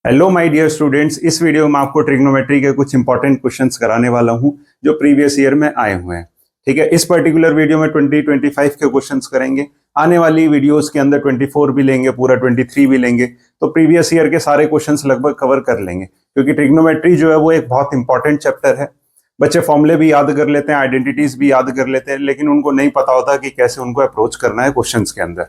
Hello my dear students, इस video में आपको ट्रिग्नोमेट्री के कुछ इंपॉर्टेंट क्वेश्चंस कराने वाला हूं जो प्रीवियस ईयर में आए हुए हैं। ठीक है, इस पर्टिकुलर वीडियो में 2025 के क्वेश्चंस करेंगे। आने वाली वीडियोस के अंदर 24 भी लेंगे, पूरा 23 भी लेंगे, तो प्रीवियस ईयर के सारे क्वेश्चंस लगभग कवर कर लेंगे, क्योंकि ट्रिग्नोमेट्री जो है वो एक बहुत इंपॉर्टेंट चैप्टर है। बच्चे फॉर्मूले भी याद कर लेते हैं, आइडेंटिटीज भी याद कर लेते हैं, लेकिन उनको नहीं पता होता कि कैसे उनको अप्रोच करना है क्वेश्चंस के अंदर।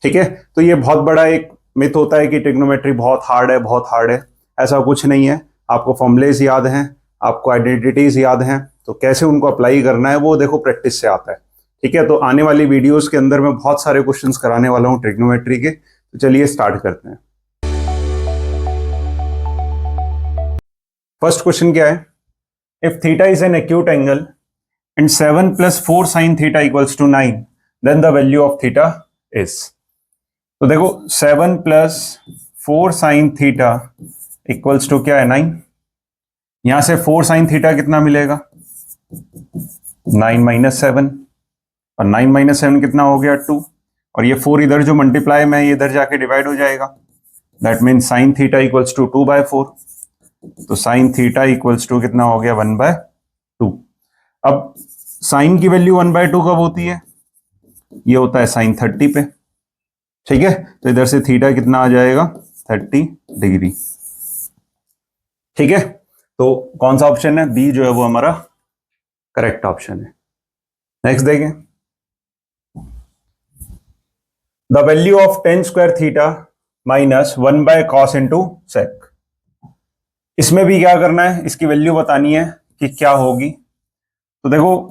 ठीक है, तो ये बहुत बड़ा एक मिथ होता है कि ट्रिग्नोमेट्री बहुत हार्ड है, बहुत हार्ड है। ऐसा कुछ नहीं है। आपको फॉर्मुलेज याद हैं, आपको आइडेंटिटीज याद हैं, तो कैसे उनको अप्लाई करना है वो देखो प्रैक्टिस से आता है। ठीक है, तो आने वाली वीडियोस के अंदर मैं बहुत सारे क्वेश्चंस कराने वाला हूं ट्रिग्नोमेट्री के, तो चलिए स्टार्ट करते हैं। फर्स्ट क्वेश्चन क्या है? If theta is an acute angle and 7 + 4 sin theta equals to 9, then the value of theta is. तो देखो 7 + 4 sin थीटा इक्वल्स टू क्या है? 9। यहां से 4 sin थीटा कितना मिलेगा? 9 - 7, और 9 - 7 कितना हो गया? 2। और ये 4 इधर जो मल्टीप्लाई में ये इधर जाके डिवाइड हो जाएगा। That mean sin theta equals to 2/4। तो sin थीटा इक्वल्स टू कितना हो गया? 1/2। अब sin की वैल्यू 1/2 कब होती है? ये होता है sin 30 पे। ठीक है, तो इधर से थीटा कितना आ जाएगा? 30 डिग्री। ठीक है, तो कौन सा ऑप्शन है? बी जो है वो हमारा करेक्ट ऑप्शन है। नेक्स्ट देखें, the value of tan² theta minus 1/cos into sec। इसमें भी क्या करना है? इसकी वैल्यू बतानी है कि क्या होगी। तो देखो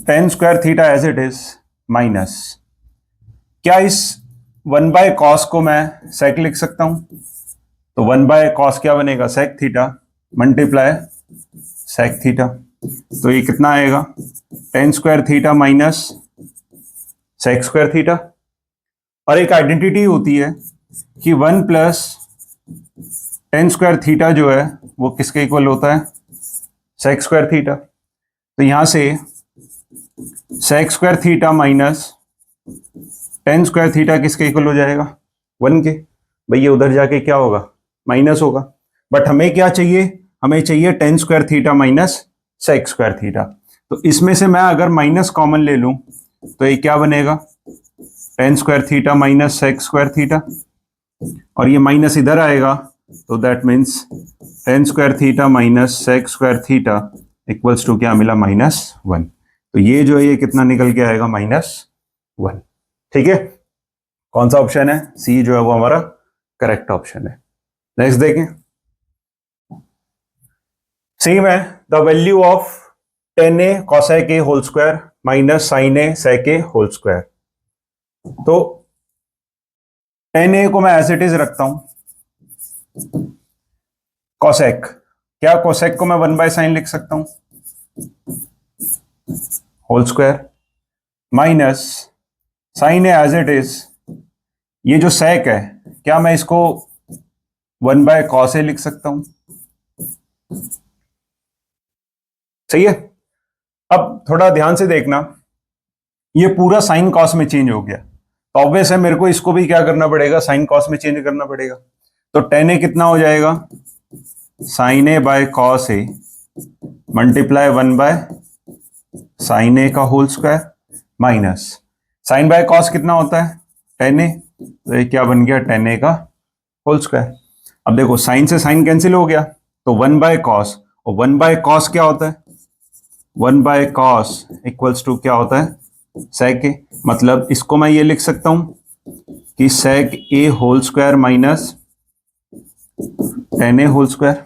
tan² theta as it is minus, क्या इस 1/cos को मैं sec लिख सकता हूं? तो 1/cos क्या बनेगा? sec theta multiply sec theta. तो ये कितना आएगा? tan² theta minus sec² theta. और एक आइडेंटिटी होती है कि 1 + tan² थीटा जो है वो किसके इक्वल होता है? sec² theta. तो यहां से sec² theta minus tan² theta किसके इक्वल हो जाएगा? 1 के। भैया उधर जाके क्या होगा? माइनस होगा। बट हमें क्या चाहिए? हमें चाहिए tan² theta minus sec² theta. तो इसमें से मैं अगर माइनस कॉमन ले लूं तो ये क्या बनेगा? tan² theta minus sec² theta. और ये माइनस इधर आएगा, तो that means tan² theta minus sec² theta equals to क्या मिला? -1। तो ये जो है ये कितना निकल के आएगा? -1। ठीक है, कौन सा ऑप्शन है? सी जो है वो हमारा करेक्ट ऑप्शन है। नेक्स्ट देखें, सेम है, the value of tan A cosec A whole square minus sin A sec A whole square. तो tan A को मैं एज इट इज रखता हूं, cosec, क्या cosec को मैं 1/sin लिख सकता हूं? Whole square minus sin A as it is, ये जो sec है क्या मैं इसको 1/cos A लिख सकता हूं? सही है। अब थोड़ा ध्यान से देखना, ये पूरा साइन कॉस में चेंज हो गया, तो ऑब्वियस है मेरे को इसको भी क्या करना पड़ेगा? साइन कॉस में चेंज करना पड़ेगा। तो tan A कितना हो जाएगा? sin A/cos A multiply 1/sin A का होल स्क्वायर माइनस sin/cos कितना होता है? tan A। तो ये क्या बन गया? tan A का होल स्क्वायर। अब देखो साइन से साइन कैंसिल हो गया, तो 1/cos, और 1/cos क्या होता है? 1/cos इक्वल्स टू क्या होता है? sec A। मतलब इसको मैं ये लिख सकता हूं कि sec A whole square minus tan A whole square.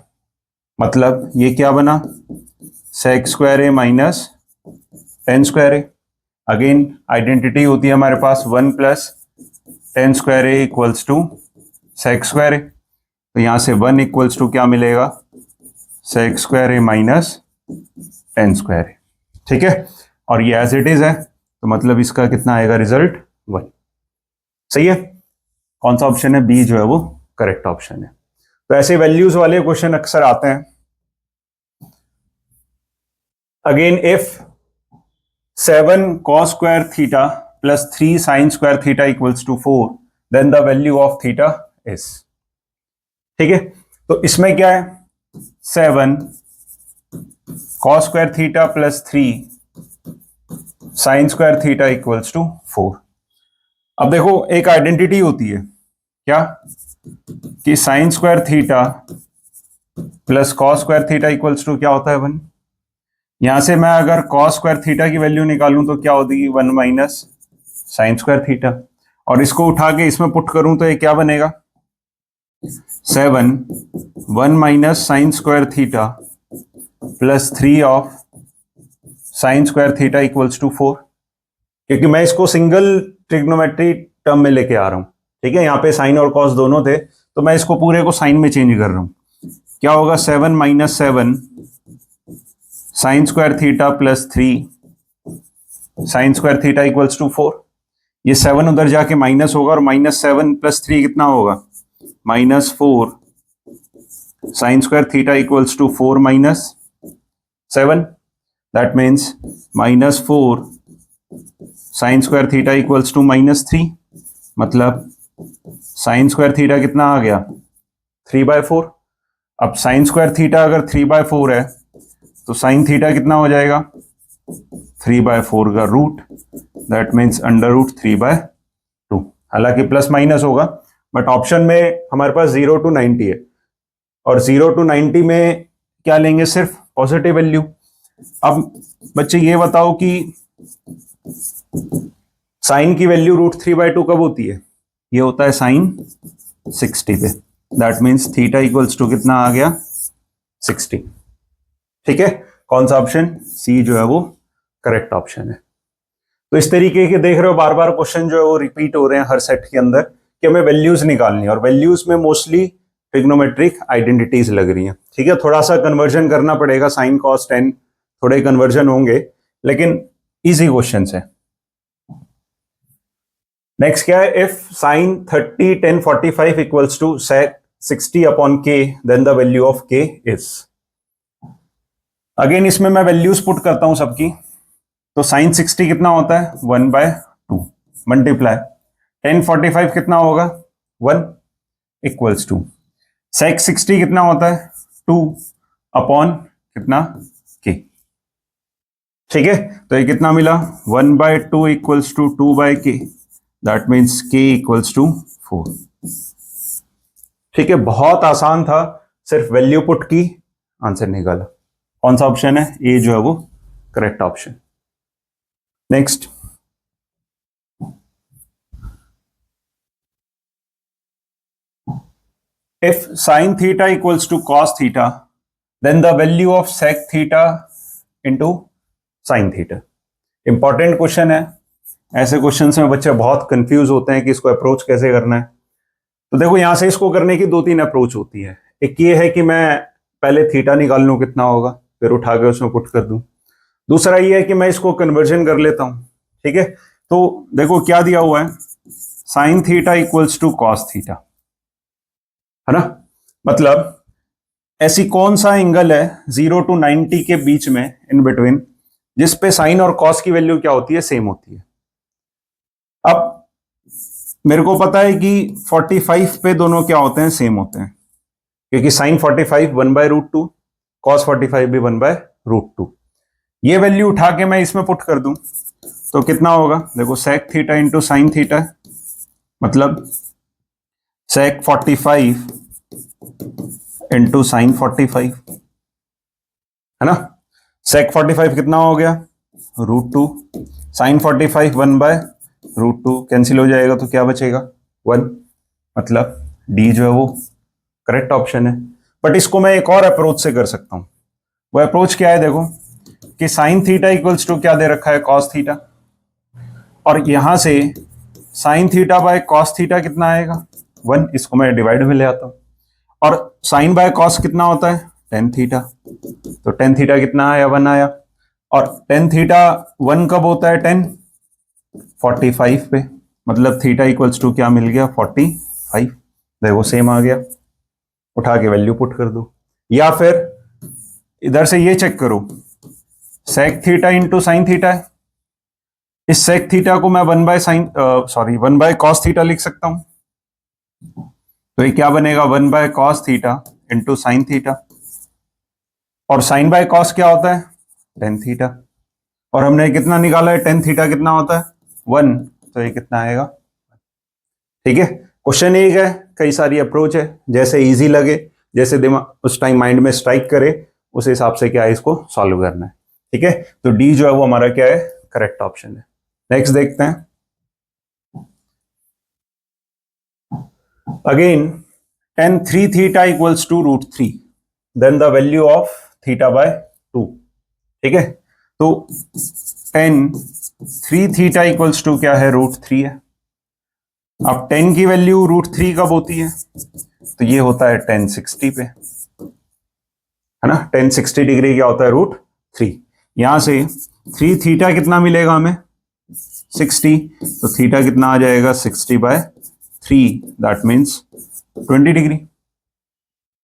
मतलब ये क्या बना? sec² A minus tan² A। Again identity होती है हमारे पास 1 + tan² A equals to sec² A। तो यहां से 1 इक्वल्स टू क्या मिलेगा? sec² A minus tan² A। ठीक है, और ये एज इट इज है, तो मतलब इसका कितना आएगा रिजल्ट? 1। सही है, कौन सा ऑप्शन है? बी जो है वो करेक्ट ऑप्शन है। तो ऐसे वैल्यूज वाले क्वेश्चन अक्सर आते हैं। Again if 7 cos² theta plus 3 sin² theta equals to 4, then the value of theta is. ठीक है, तो इसमें क्या है 7 cos square theta plus 3 sine square theta equals to 4। अब देखो एक आइडेंटिटी होती है क्या कि sine square theta plus cos square theta equals to क्या होता है 1। यहां से मैं अगर कॉस स्क्वायर थीटा की वैल्यू निकालूं तो क्या होगी 1 माइनस साइन स्क्वायर थीटा, और इसको उठा के इसमें पुट करूं तो ये क्या बनेगा 7 1 minus sine square theta plus 3 of sine square theta equals to 4, क्योंकि मैं इसको सिंगल ट्रिग्नोमेट्री टर्म में लेके आ रहा हूं। ठीक है, यहाँ पे साइन और कॉस दोनों थे तो मैं इसको पूरे को साइन में चेंज कर रहा हूं। क्या होगा 7 minus 7 sine square theta plus 3 sine square theta equals to 4। ये 7 उधर जाके माइनस होगा और माइनस 7 प्लस 3 कितना होगा -4 sine square theta equals to 4 minus 7, that means -4 sine square theta equals to -3, मतलब साइन स्क्वायर थीटा कितना आ गया 3/4। अब साइन स्क्वायर थीटा अगर 3/4 है तो साइन थीटा कितना हो जाएगा 3/4 का रूट, दैट मीन्स √3/2। हालांकि प्लस माइनस होगा बट ऑप्शन में हमारे पास 0 to 90 है और 0 to 90 में क्या लेंगे सिर्फ पॉजिटिव वैल्यू। अब बच्चे ये बताओ कि साइन की वैल्यू √3/2 कब होती है, ये होता है साइन 60 पे, that means theta equals to कितना आ गया 60। ठीक है, कौन सा ऑप्शन सी जो है वो करेक्ट ऑप्शन है। तो इस तरीके के देख रहे हो बार बार क्वेश्चन जो है वो रिपीट हो रहे हैं हर सेट के अंदर कि हमें वैल्यूज निकालनी है, और वैल्यूज में मोस्टली ट्रिग्नोमेट्रिक आइडेंटिटीज लग रही हैं। ठीक है, थोड़ा सा कन्वर्जन करना पड़ेगा, साइन कॉस टेन थोड़े कन्वर्जन होंगे लेकिन इजी क्वेश्चन है। नेक्स्ट क्या है, if sine 30 10 45 equals to sec 60 upon k then the value of k is. Again इसमें मैं वैल्यूज पुट करता हूं सबकी, तो साइन 60 कितना होता है 1/2 मल्टीप्लाई 10 45 कितना होगा 1 इक्वल्स टू sec 60 कितना होता है 2 अपॉन कितना k। ठीक है, तो ये कितना मिला 1/2 equals to 2/k, that means k equals to 4। ठीक है, बहुत आसान था, सिर्फ वैल्यू पुट की आंसर निकाला। कौन सा ऑप्शन है ए जो है वो correct option. Next, if sine theta equals to cos theta then the value of sec theta into sine theta. Important question है, ऐसे क्वेश्चंस में बच्चे बहुत कंफ्यूज होते हैं कि इसको अप्रोच कैसे करना है। तो देखो यहां से इसको करने की 2-3 अप्रोच होती है। एक ये है कि मैं पहले थीटा निकाल लूं कितना होगा, फिर उठा के उसमें पुट कर दूं। दूसरा ये है कि मैं इसको कन्वर्जन कर लेता हूं। ठीक है, तो देखो क्या दिया हुआ है, sine theta equals to cos theta, है ना। मतलब ऐसी कौन सा एंगल है 0 to 90 के बीच में इन बिटवीन जिस पे साइन और कॉस की वैल्यू क्या होती है सेम होती है। अब मेरे को पता है कि 45 पे दोनों क्या होते हैं सेम होते हैं, क्योंकि साइन 45 1/√2 कॉस 45 भी 1/√2। ये वैल्यू उठा के मैं इसमें पुट कर दूं तो कितना होगा, देखो sec theta into sine theta, मतलब सेक 45 इंटू साइन 45, है ना। सेक 45 कितना हो गया √2, साइन 45 1/√2 कैंसिल हो जाएगा तो क्या बचेगा 1, मतलब डी जो है वो करेक्ट ऑप्शन है। बट इसको मैं एक और अप्रोच से कर सकता हूं। वो अप्रोच क्या है, देखो कि साइन थीटा इक्वल्स टू क्या दे रखा है कॉस थीटा, और यहां से sine theta by cos theta कितना आएगा 1, इसको मैं डिवाइड में ले आता हूं, और साइन बाय कॉस कितना होता है टेन थीटा, तो टेन थीटा कितना आया 1 आया, और टेन थीटा 1 कब होता है 10 45 पे, मतलब थीटा इक्वल्स टू क्या मिल गया 45, देखो सेम आ गया, उठा के वैल्यू पुट कर दो। या फिर इधर से ये चेक करो, sec theta into sine theta है, इस सेक थीटा को मैं 1/कॉस थीटा लिख सकता हूं, तो ये क्या बनेगा 1/cos theta into sine theta, और साइन बाय कॉस क्या होता है tan थीटा, और हमने कितना निकाला है tan थीटा कितना होता है 1, तो ये कितना आएगा। ठीक है, क्वेश्चन एक है, कई सारी अप्रोच है, जैसे इजी लगे, जैसे दिमाग उस टाइम माइंड में स्ट्राइक करे, उस हिसाब से क्या है इसको सॉल्व करना है। ठीक है, तो डी जो है वो हमारा क्या है करेक्ट ऑप्शन है। नेक्स्ट देखते हैं, again tan 3 theta equals to √3, then the value of theta by 2। ठीक है, तो tan 3 थीटा इक्वल्स टू क्या है √3 है। अब tan की वैल्यू √3 कब होती है, तो ये होता है tan 60 पे, है ना। tan 60 डिग्री क्या होता है √3। यहां से 3 थीटा कितना मिलेगा हमें 60, तो थीटा कितना आ जाएगा 60/3, दैट मीन्स 20 डिग्री।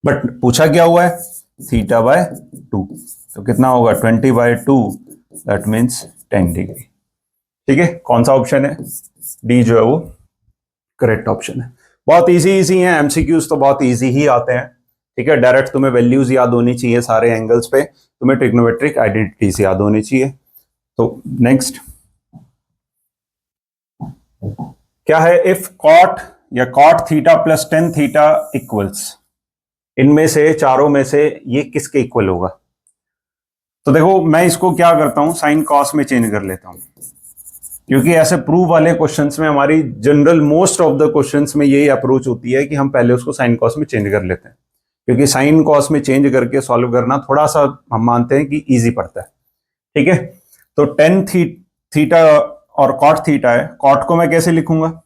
बट पूछा क्या हुआ है θ/2, तो कितना होगा 20/2, दैट मीन्स 10 डिग्री। ठीक है, कौन सा ऑप्शन है डी जो है वो करेक्ट ऑप्शन है। बहुत इजी है, एमसीक्यूज तो बहुत इजी ही आते हैं। ठीक है, डायरेक्ट तुम्हें वैल्यूज याद होनी चाहिए सारे एंगल्स पे, तुम्हें ट्रिग्नोमेट्रिक आइडेंटिटीज याद होनी चाहिए। तो नेक्स्ट क्या है, इफ कॉट या cot theta plus tan theta equals, इनमें से चारों में से ये किसके इक्वल होगा। तो देखो मैं इसको क्या करता हूं साइन कॉस में चेंज कर लेता हूं, क्योंकि ऐसे प्रूव वाले क्वेश्चंस में हमारी general most of the questions में यही अप्रोच होती है कि हम पहले उसको साइन कॉस में चेंज कर लेते हैं, क्योंकि साइन कॉस में चेंज करके सॉल्व करना थोड़ा सा हम मानते हैं कि इजी पड़ता है। ठीक है, तो tan थीटा और कॉट थीटा है, कॉट को मैं कैसे लिखूंगा,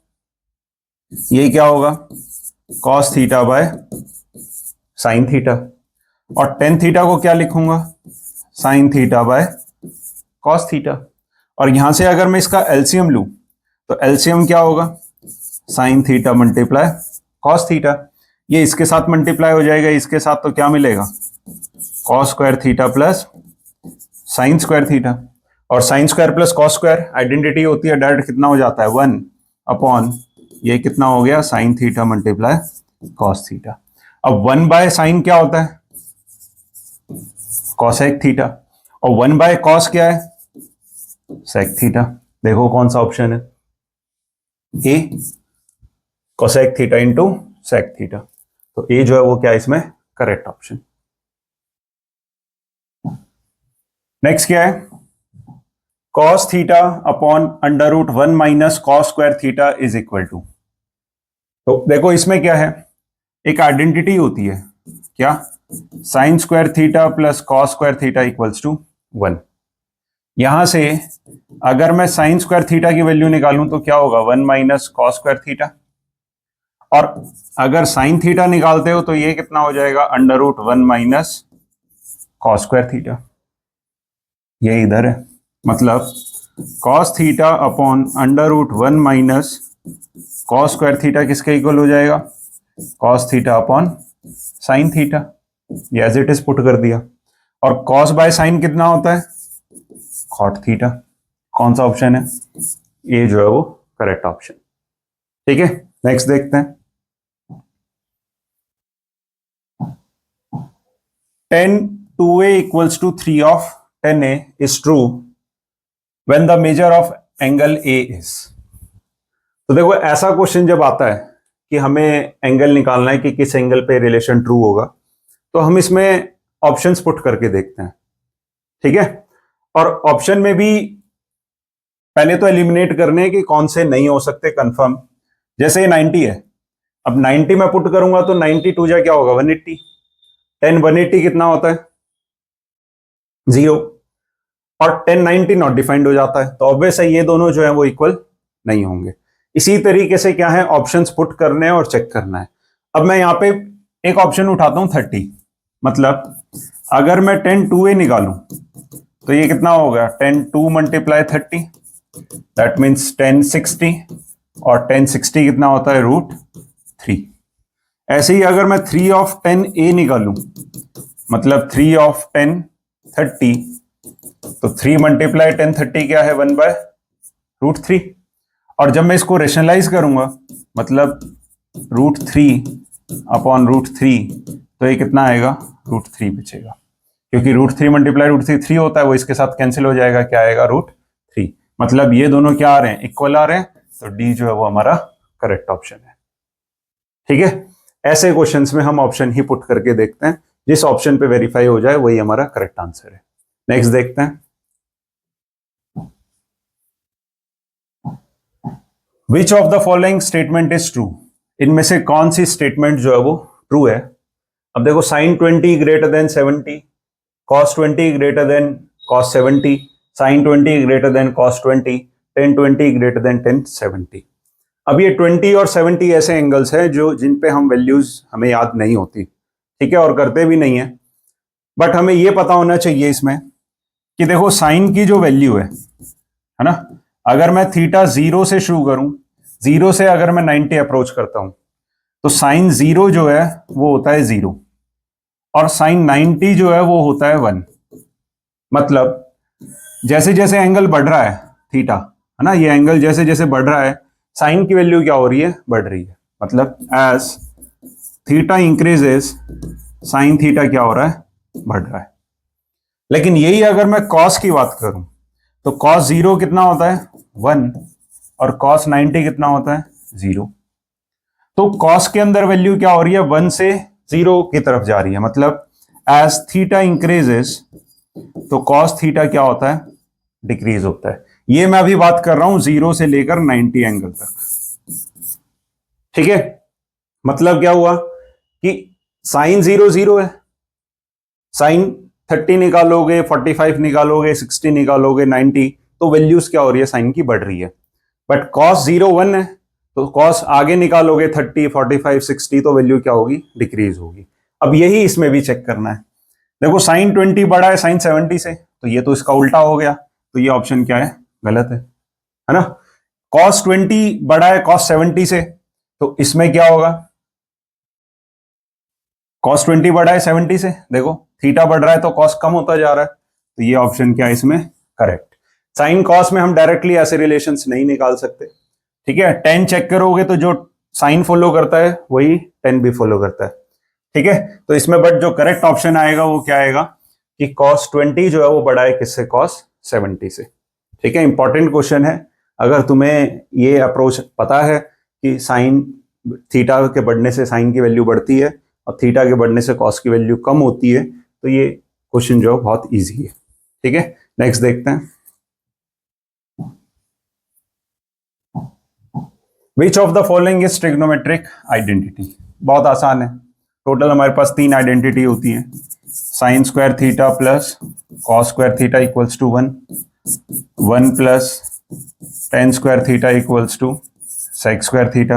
ये क्या होगा cos theta by sine theta, और tan थीटा को क्या लिखूंगा sine theta by cos theta, और यहां से अगर मैं इसका एलसीएम लूं तो एलसीएम क्या होगा sine theta multiply cos theta, ये इसके साथ मल्टीप्लाई हो जाएगा, इसके साथ तो क्या मिलेगा cos square theta plus sine square theta, और sine square plus cos square identity होती है, डायरेक्ट कितना हो जाता है 1 अपॉन ये कितना हो गया sine theta multiply cos theta. अब 1/साइन क्या होता है कॉसेक थीटा, और 1/कॉस क्या है सेक थीटा। देखो कौन सा ऑप्शन है a, cosec theta into sec theta, तो ए जो है वो क्या है इसमें करेक्ट ऑप्शन। नेक्स्ट क्या है cos theta upon √1 minus cos square theta is equal to, तो देखो इसमें क्या है एक आइडेंटिटी होती है क्या sine square theta plus cos square theta equals to 1। यहां से अगर मैं साइन स्क्वायर थीटा की वैल्यू निकालूं तो क्या होगा 1 माइनस कॉस स्क्वायर थीटा, और अगर साइन थीटा निकालते हो तो ये कितना हो जाएगा √1 माइनस कॉस स्क्वायर थीटा, ये इधर है, मतलब cos theta upon √1 minus cos square theta किसके इक्वल हो जाएगा cos theta upon sine theta, ये एज इट इज पुट कर दिया, और कॉस बाय साइन कितना होता है कॉट थीटा। कौन सा ऑप्शन है ये जो है वो करेक्ट ऑप्शन। ठीक है, नेक्स्ट देखते हैं, tan 2a equals to 3 of tan a is true when the measure of angle a is। तो देखो ऐसा क्वेश्चन जब आता है कि हमें एंगल निकालना है कि किस एंगल पे रिलेशन ट्रू होगा, तो हम इसमें ऑप्शंस पुट करके देखते हैं। ठीक है, और ऑप्शन में भी पहले तो एलिमिनेट करने हैं कि कौन से नहीं हो सकते कंफर्म, जैसे 90 है, अब 90 में पुट करूंगा तो 92 जा क्या होगा 180, tan 180 कितना होता है 0, और tan 90 नॉट डिफाइंड हो जाता है, तो ऑब्वियस है ये दोनों जो है वो इक्वल नहीं होंगे। इसी तरीके से क्या है ऑप्शंस पुट करने हैं और चेक करना है। अब मैं यहाँ पे एक ऑप्शन उठाता हूं 30, मतलब अगर मैं tan 2a निकालूं तो ये कितना होगा tan 2 multiply 30, that means tan 60, और tan 60 कितना होता है √3। ऐसे ही अगर मैं 3 ऑफ tan a निकालूं मतलब 3 ऑफ tan 30, तो 3 मल्टीप्लाई tan 30 क्या है 1/√3, और जब मैं इसको रेशनलाइज करूंगा मतलब √3 अपॉन √3, तो ये कितना आएगा, √3 बचेगा, क्योंकि √3 मल्टीप्लाई √3 3 होता है, वो इसके साथ कैंसिल हो जाएगा, क्या आएगा, √3। मतलब ये दोनों क्या आ रहे हैं, इक्वल आ रहे हैं, तो डी जो है वो हमारा करेक्ट ऑप्शन है। ठीक है, ऐसे क्वेश्चंस में हम ऑप्शन ही पुट करके देखते हैं, जिस ऑप्शन पे वेरीफाई हो जाए वही हमारा करेक्ट आंसर है। नेक्स्ट देखते हैं, which of the following statement is true, इनमें से कौन सी स्टेटमेंट जो है वो ट्रू है। अब देखो sin 20 greater than 70, cos 20 greater than cos 70, sin 20 greater than cos 20, tan 20 greater than tan 70। अब ये 20 और 70 ऐसे एंगल्स हैं जो जिन पे हम वैल्यूज हमें याद नहीं होती, ठीक है, और करते भी नहीं है, बट हमें ये पता होना चाहिए इसमें कि देखो साइन की जो वैल्यू है ना, अगर मैं थीटा 0 से शुरू करूं, 0 से अगर मैं 90 अप्रोच करता हूं, तो साइन 0 जो है वो होता है 0 और साइन 90 जो है वो होता है 1। मतलब जैसे जैसे एंगल बढ़ रहा है थीटा, है ना, ये एंगल जैसे जैसे बढ़ रहा है, साइन की वैल्यू क्या हो रही है, बढ़ रही है। मतलब as theta increases, sine theta क्या हो रहा है, बढ़ रहा है। लेकिन यही अगर मैं कॉस की बात करूं, तो कॉस 0 कितना होता है, 1, और कॉस 90 कितना होता है, 0। तो कॉस के अंदर वैल्यू क्या हो रही है, 1 से 0 की तरफ जा रही है। मतलब एज थीटा इंक्रीजेस, तो कॉस थीटा क्या होता है, डिक्रीज होता है। ये मैं अभी बात कर रहा हूं 0 से लेकर 90 एंगल तक, ठीक है। मतलब क्या हुआ कि साइन 0 0 है, साइन 30 निकालोगे, 45 निकालोगे, 60 निकालोगे, 90, तो वैल्यूज क्या हो रही है, साइन की बढ़ रही है। बट कॉस 0 1 है, तो कॉस आगे निकालोगे 30, 45, 60, तो वैल्यू क्या होगी, डिक्रीज होगी। अब यही इसमें भी चेक करना है। देखो साइन 20 बड़ा है साइन 70 से, तो ये तो इसका उल्टा हो गया, तो ये ऑप्शन क्या है, गलत है ना। कॉस 20 बड़ा है कॉस 70 से, तो इसमें क्या होगा, कॉस 20 बड़ा है 70 से, देखो थीटा बढ़ रहा है तो कॉस कम होता जा रहा है, तो ये ऑप्शन क्या है इसमें करेक्ट। साइन कॉस में हम डायरेक्टली ऐसे रिलेशंस नहीं निकाल सकते, ठीक है। टेन चेक करोगे तो जो साइन फॉलो करता है वही टेन भी फॉलो करता है, ठीक है। तो इसमें बट जो करेक्ट ऑप्शन आएगा वो क्या आएगा कि कॉस 20 जो है वो बड़ा है किससे, कॉस 70 से, ठीक है। इंपॉर्टेंट क्वेश्चन है। अगर तुम्हें ये अप्रोच पता है कि साइन थीटा के बढ़ने से साइन की वैल्यू बढ़ती है और थीटा के बढ़ने से कॉस की वैल्यू कम होती है, तो ये क्वेश्चन जो है बहुत इजी है, ठीक है। नेक्स्ट देखते हैं, which of the following is trigonometric identity. बहुत आसान है, टोटल हमारे पास 3 आइडेंटिटी होती है, sine square theta plus cos square theta equals to 1, 1 plus tan square theta equals to sec square theta,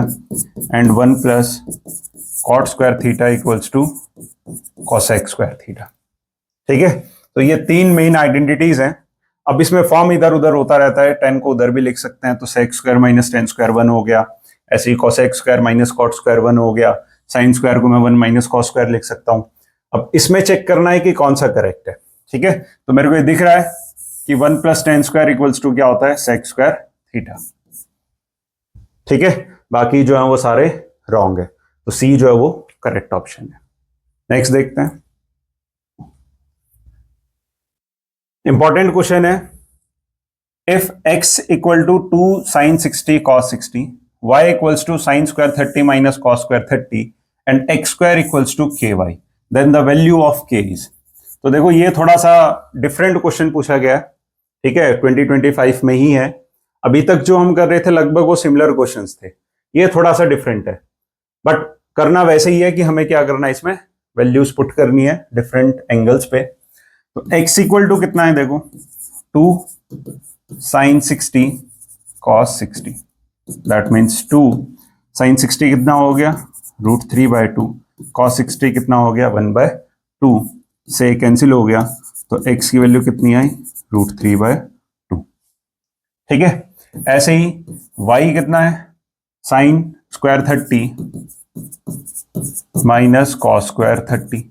and 1 plus cot square theta equals to cosec square theta, ठीक है। तो ये 3 मेन आइडेंटिटीज हैं। अब इसमें form इधर उधर होता रहता है, टेन को उधर भी लिख सकते हैं, तो sec square minus tan square 1 हो गया, ऐसे ही cosec square minus cot square 1 हो गया, साइन स्क्वायर को मैं 1 माइनस कॉस स्क्वायर लिख सकता हूं। अब इसमें चेक करना है कि कौन सा करेक्ट है, ठीक है। तो मेरे को ये दिख रहा है कि 1 plus tan square equals to क्या होता है, सेक स्क्वायर थीटा, ठीक है। बाकी जो है वो सारे रॉन्ग है, तो सी जो है वो करेक्ट ऑप्शन है। नेक्स्ट देखते हैं, इंपॉर्टेंट क्वेश्चन है, if x equal to 2 sine 60 cos 60, y equals to sine square 30 minus cos square 30 and x square equals to ky, then the value of k is. तो देखो ये थोड़ा सा different question पूछा गया है, ठीक है, 2025 में ही है। अभी तक जो हम कर रहे थे लगभग वो सिमिलर क्वेश्चंस थे, ये थोड़ा सा डिफरेंट है, बट करना वैसे ही है कि हमें क्या करना है, इसमें वैल्यूज पुट करनी है डिफरेंट एंगल्स पे। तो x इक्वल टू कितना है, देखो 2 sine 60 cos 60, that means 2 sine 60 कितना हो गया, √3/2, कॉस 60 कितना हो गया, 1/2 से कैंसिल हो गया, तो x की वैल्यू कितनी आई, √3/2, ठीक है। ऐसे ही y कितना है, sine square 30 minus cos square 30,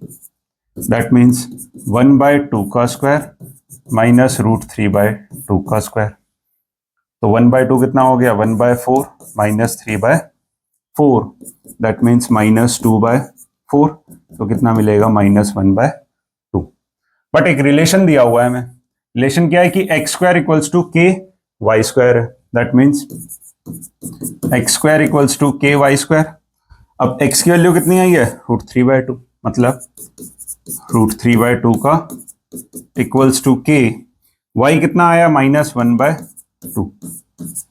that means 1/2 का स्क्वायर माइनस √3/2 का स्क्वायर, तो 1/2 कितना हो गया, 1/4 माइनस 3/2, 4, दैट मीन्स -2/4, तो कितना मिलेगा -1/2। बट एक रिलेशन दिया हुआ है हमें, रिलेशन क्या है कि x² equals to k y² है, that means x² equals to k y²। अब x की वैल्यू कितनी आई है, √3/2, मतलब √3/2 का इक्वल्स टू k, y कितना आया -1/2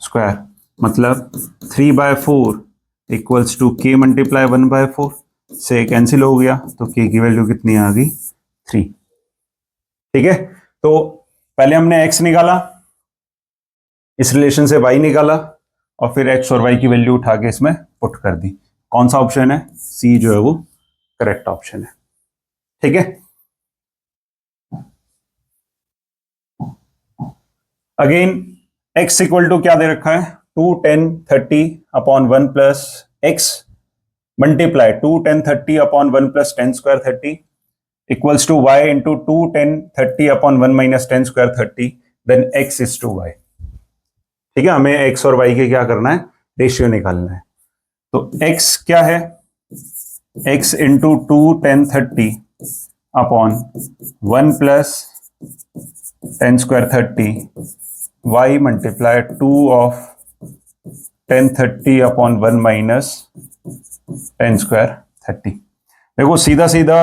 स्क्वायर, मतलब 3/4 इक्वल्स टू k मल्टीप्लाई 1/4 से कैंसिल हो गया, तो k की वैल्यू कितनी आ गई 3। ठीक है, तो पहले हमने x निकाला, इस रिलेशन से y निकाला, और फिर x और y की वैल्यू उठा के इसमें पुट कर दी। कौन सा ऑप्शन है, सी जो है वो करेक्ट ऑप्शन है। ठीक है, अगेन x इक्वल टू क्या दे रखा है, 2 10 30 upon 1 plus x multiply 2 10 30 upon 1 plus 10 square 30 equals to y into 2 10 30 upon 1 minus 10 square 30, then x is to y। ठीक है, हमें x और y के क्या करना है, रेशियो निकालना है। तो x क्या है, x into 2 10 30 upon 1 plus 10 square 30 y multiply 2 of 10 30 upon 1 minus 10 square 30। देखो सीधा सीधा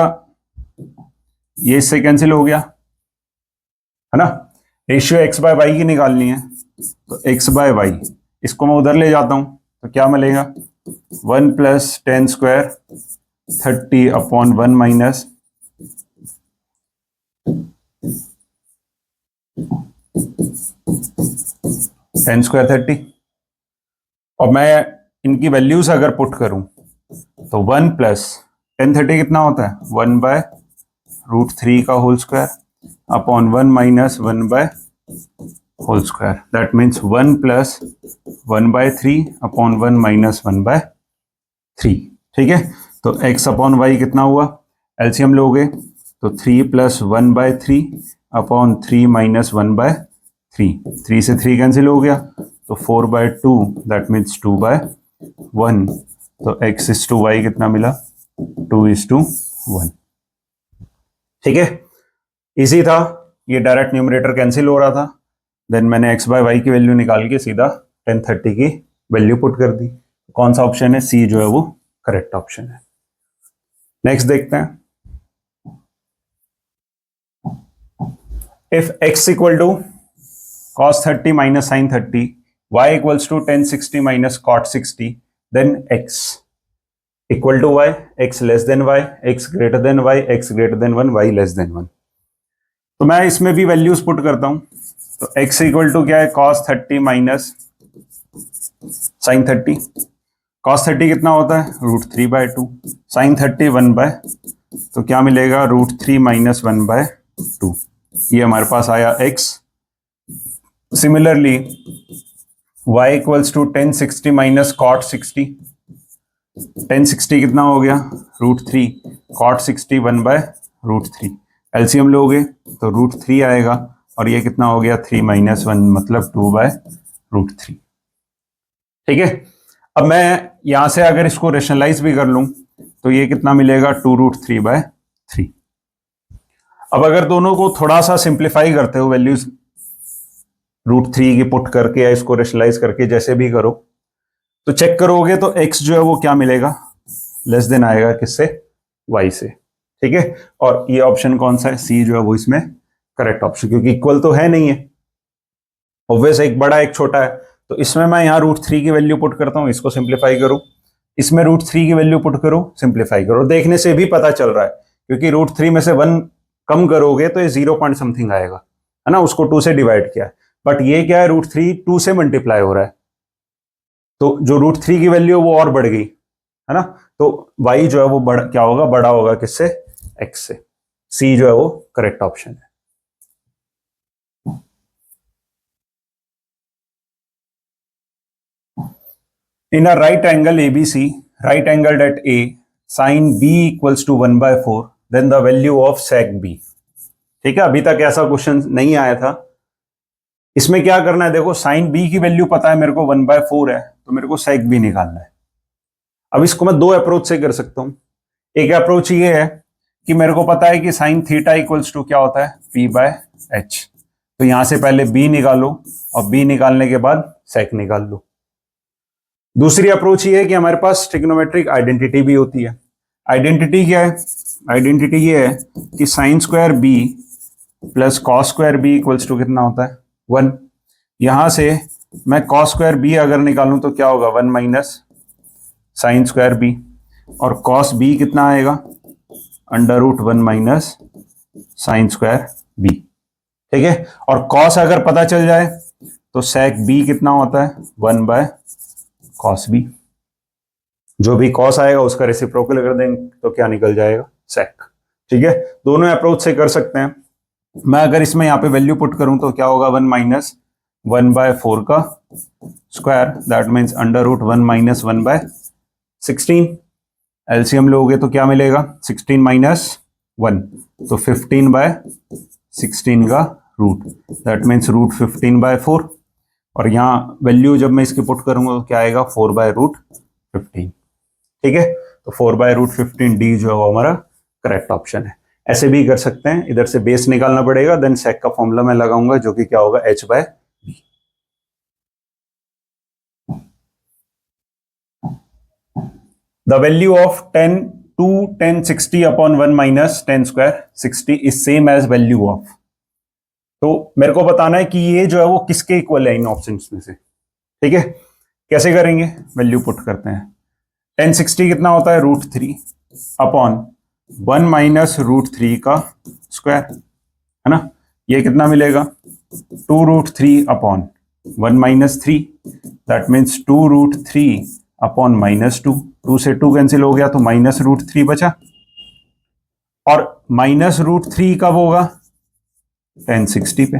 ये इससे कैंसिल हो गया है ना, रेशियो x बाय वाई की निकालनी है, तो x बाय वाई इसको मैं उधर ले जाता हूं, तो क्या मिलेगा 1 plus 10 square 30 upon 1 minus 10 square 30। और मैं इनकी वैल्यूज अगर पुट करूं तो 1 प्लस 10 30 कितना होता है, 1/√3 का whole square upon 1 minus 1 whole square, that means 1 plus 1/3 upon 1 minus 1/3। ठीक है, तो x अपॉन वाई कितना हुआ, एलसीएम लोगे तो 3 प्लस 1/3 अपॉन 3 माइनस 1/3, 3 से 3 कैंसिल हो गया, तो 4/2, दैट मीन्स 2/1, तो x इज टू वाई कितना मिला 2:1। ठीक है, इजी था, ये डायरेक्ट न्यूमरेटर कैंसिल हो रहा था, देन मैंने x बाय वाई की वैल्यू निकाल के सीधा 10 30 की वैल्यू पुट कर दी। कौन सा ऑप्शन है, सी जो है वो करेक्ट ऑप्शन है। नेक्स्ट देखते हैं, if x equal to cos 30 minus sin 30, y equals to tan 60 minus cot 60, then x equal to y, x less than y, x greater than y, x greater than 1, y less than 1। तो मैं इसमें भी values put करता हूं, तो x equal to क्या है, cos 30 minus sin 30, cos 30 कितना होता है √3/2, sin 30 1/, तो क्या मिलेगा √3 माइनस 1/2, ये हमारे पास आया x। Similarly y equals to tan 60 minus cot 60, tan 60 कितना हो गया √3, cot 60 1/√3, एलसीएम लोगे तो √3 आएगा, और ये कितना हो गया 3 माइनस 1, मतलब 2/√3। ठीक है, अब मैं यहां से अगर इसको रेशनलाइज भी कर लूं तो ये कितना मिलेगा 2√3/3। अब अगर दोनों को थोड़ा सा सिंप्लीफाई करते हो, वैल्यूज √3 की पुट करके या इसको रेशनलाइज करके जैसे भी करो, तो चेक करोगे तो x जो है वो क्या मिलेगा, लेस देन आएगा किससे, y से। ठीक है, और ये ऑप्शन कौन सा है, सी जो है वो इसमें करेक्ट ऑप्शन, क्योंकि इक्वल तो है नहीं है, ऑब्वियस एक बड़ा एक छोटा है, तो इसमें मैं यहाँ √3 की वैल्यू पुट करता हूँ, इसको सिंप्लीफाई करो, इसमें √3 की वैल्यू पुट करो, सिंप्लीफाई करो, देखने से भी पता चल रहा है, क्योंकि √3 में से 1 कम करोगे तो ये 0 पॉइंट समथिंग आएगा, है ना, उसको 2 से डिवाइड किया है, बट ये क्या है √3 2 से मल्टीप्लाई हो रहा है, तो जो √3 की वैल्यू वो और बढ़ गई, है ना, तो y जो है वो क्या होगा, बड़ा होगा किससे, x से। सी जो है वो करेक्ट ऑप्शन है। In a right angle ABC, right angled at A, sin B equals to 1/4, then the value of sec B। ठीक है, अभी तक ऐसा क्वेश्चन नहीं आया था। इसमें क्या करना है, देखो sin B की वैल्यू पता है मेरे को 1/4 है, तो मेरे को sec B निकालना है। अब इसको मैं दो अप्रोच से कर सकता हूं। एक अप्रोच ये है कि मेरे को पता है कि साइन थीटा इक्वल्स टू क्या होता है, पी बाय एच। तो यहां से पहले बी निकालो और बी निकालने के बाद सेक निकाल लो। दूसरी अप्रोच ये है कि हमारे पास ट्रिग्नोमेट्रिक आइडेंटिटी भी होती है। आइडेंटिटी क्या है? आइडेंटिटी ये है कि sine square B plus cos square B equals to कितना होता है, 1। यहां से मैं कॉस स्क्वायर बी अगर निकालूं तो क्या होगा, 1 माइनस साइन स्क्वायर बी, और कॉस बी कितना आएगा, under root 1 minus sine square B. ठीक है, और कॉस अगर पता चल जाए तो सेक बी कितना होता है, 1 बाय कॉस बी। जो भी कॉस आएगा उसका रेसिप्रोकल कर देंगे तो क्या निकल जाएगा, सेक। ठीक है, दोनों अप्रोच से कर सकते हैं। मैं अगर इसमें यहां पे वैल्यू पुट करूं तो क्या होगा, 1 माइनस 1 बाय 4 का square, that means under root 1 minus 1 by 16। LCM लोगे तो क्या मिलेगा, 16 माइनस 1, तो 15 बाय 16 का root, that means root 15 by 4। और यहाँ वैल्यू जब मैं इसकी पुट करूंगा तो क्या आएगा, 4 बाय रूट 15। ठीक है, तो 4 बाय रूट 15 डी जो है वो हमारा करेक्ट ऑप्शन है। ऐसे भी कर सकते हैं, इधर से बेस निकालना पड़ेगा, देन सेक का फॉर्मूला मैं लगाऊंगा जो कि क्या होगा, H by B. The value of 10 to 10 60 upon 1 minus 10 square 60 is same as value of. तो मेरे को बताना है कि ये जो है वो किसके इक्वल है इन ऑप्शंस में से। ठीक है, कैसे करेंगे, वैल्यू पुट करते हैं। 1060 कितना होता है, रूट 3 अपॉन 1 माइनस रूट 3 का स्क्वायर, है ना। ये कितना मिलेगा, 2 root 3 upon 1 minus 3, that means 2 root 3 upon minus 2। 2 से 2 कैंसिल हो गया तो माइनस रूट 3 बचा। और माइनस रूट 3 कब होगा, 1060 पे,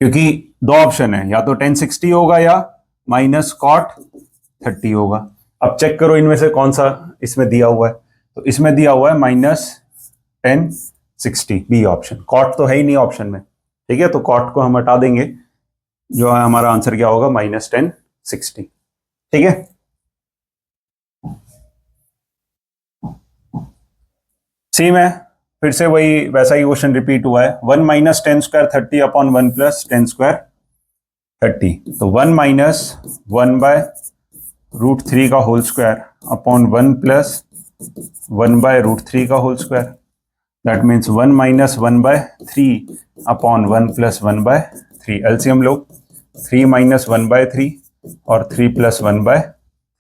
क्योंकि दो ऑप्शन है, या तो 1060 होगा या माइनस कॉट 30 होगा। अब चेक करो इनमें से कौन सा इसमें दिया हुआ है, तो इसमें दिया हुआ है माइनस 1060, बी ऑप्शन। कॉट तो है ही नहीं ऑप्शन में, ठीक है, तो कॉट को हम हटा देंगे, जो है हमारा आंसर क्या होगा, माइनस 1060। ठीक है, सेम है, फिर से वही वैसा ही क्वेश्चन रिपीट हुआ है। 1 minus 10 square 30 upon 1 plus 10 square 30, तो 1 माइनस 1 बाय रूट 3 का whole square upon 1 plus 1 by root 3 का whole square, that means 1 minus 1 by 3 upon 1 plus 1 by 3। LCM लो, 3 माइनस 1 बाय 3 और 3 प्लस 1 बाय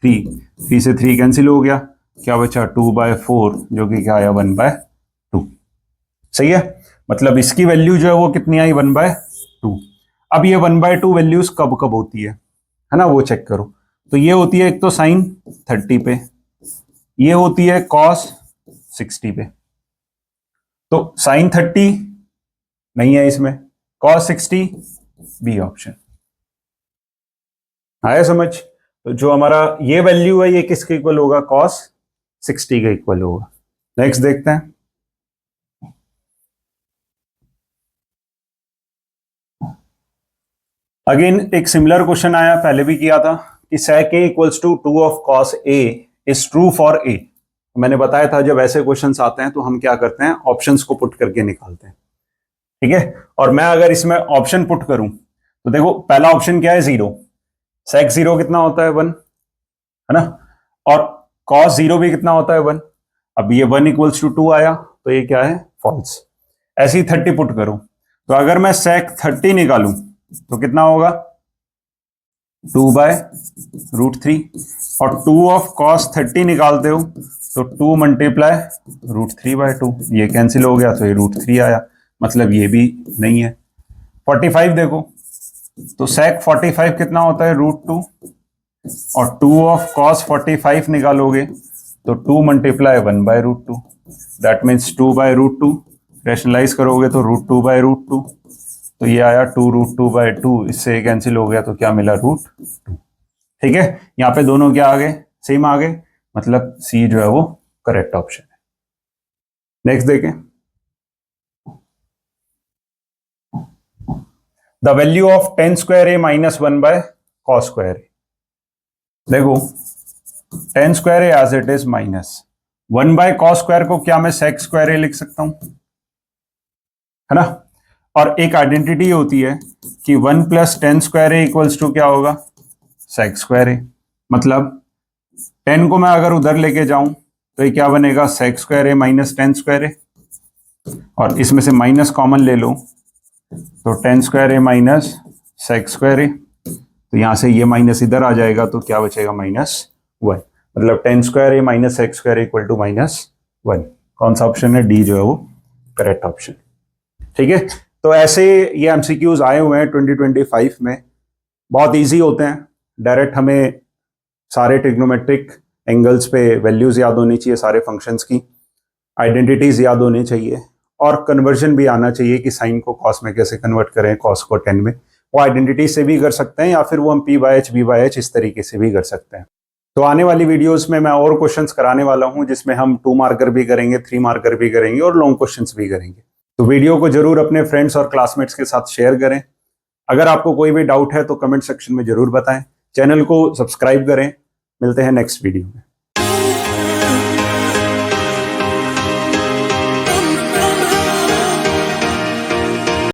3, 3 से 3 कैंसिल हो गया, क्या बचा 2 बाय 4, जो कि क्या आया 1 बाय 2। सही है, मतलब इसकी वैल्यू जो है वो कितनी आई, 1 बाय 2। अब ये 1 बाय 2 वैल्यूज कब कब होती है ना, वो चेक करो। तो ये होती है एक तो साइन 30 पे, ये होती है कॉस 60 पे। तो साइन 30 नहीं है इसमें, कॉस 60 बी ऑप्शन। आया समझ। तो जो हमारा ये वैल्यू है ये किसके इक्वल होगा, कॉस 60 के इक्वल होगा। नेक्स्ट देखते हैं। अगेन एक सिमिलर क्वेश्चन आया, पहले भी किया था, कि sec a equals to 2 of cos a is true for a। मैंने बताया था जब ऐसे क्वेश्चंस आते हैं तो हम क्या करते हैं, ऑप्शंस को पुट करके निकालते हैं। ठीक है, और मैं अगर इसमें ऑप्शन पुट करूं तो देखो पहला ऑप्शन क्या है, 0, sec 0 कितना होता है, 1, है ना, और cos 0 भी कितना होता है, 1। अब ये 1 इक्वल्स टू 2 आया तो ये क्या है, फॉल्स। ऐसे ही 30 पुट करूं तो अगर मैं sec 30 निकालूं तो कितना होगा, 2 बाय रूट 3, और 2 ऑफ कॉस 30 निकालते हो तो 2 मल्टीप्लाई रूट 3 बाय 2, ये कैंसिल हो गया तो ये रूट 3 आया, मतलब ये भी नहीं है। 45 देखो तो sec 45 कितना होता है, रूट 2, और 2 ऑफ कॉस 45 निकालोगे तो 2 multiply 1 by root 2, that means 2 by root 2, rationalise करोगे तो रूट 2 बाय रूट 2, तो ये आया 2 रूट 2 बाय 2, इससे कैंसिल हो गया तो क्या मिला, रूट 2। ठीक है, यहां पे दोनों क्या आ गए, सेम आ गए, मतलब सी जो है वो करेक्ट ऑप्शन है। नेक्स्ट देखें, the value of 10 square A minus 1 by cos square a. देखो tan square a as it is minus 1/cos square को क्या मैं sec स्क्वायर ए लिख सकता हूं, है ना। और एक आइडेंटिटी होती है कि 1 + tan square A equals to क्या होगा, sec स्क्वायर ए। मतलब 10 को मैं अगर उधर लेके जाऊं तो ये क्या बनेगा, sec स्क्वायर ए माइनस टेन स्क्वायर ए, और इसमें से माइनस कॉमन ले लो तो टेन स्क्वायर ए माइनस sec स्क्वायर ए, तो यहां से ये माइनस इधर आ जाएगा तो क्या बचेगा, -1। मतलब tan square A minus sec square equal to -1। कौन सा ऑप्शन है, डी जो है वो करेक्ट ऑप्शन। ठीक है, तो ऐसे ये एमसीक्यूज आए हुए हैं 2025 में, बहुत इजी होते हैं। डायरेक्ट हमें सारे ट्रिग्नोमेट्रिक एंगल्स पे वैल्यूज याद होनी चाहिए, सारे फंक्शंस की आइडेंटिटीज याद होनी चाहिए, और कन्वर्जन भी आना चाहिए कि साइन को कॉस में कैसे कन्वर्ट करें, कॉस को टेन में। वो आइडेंटिटी से भी कर सकते हैं या फिर वो हम p/h b/h इस तरीके से भी कर सकते हैं। तो आने वाली वीडियोस में मैं और क्वेश्चंस कराने वाला हूं जिसमें हम 2 मार्कर भी करेंगे, 3 मार्कर भी करेंगे और लॉन्ग क्वेश्चंस भी करेंगे। तो वीडियो को जरूर अपने फ्रेंड्स और क्लासमेट्स के साथ शेयर करें। अगर आपको कोई भी डाउट है तो कमेंट सेक्शन में जरूर बताएं। चैनल को सब्सक्राइब करें। मिलते हैं नेक्स्ट वीडियो में।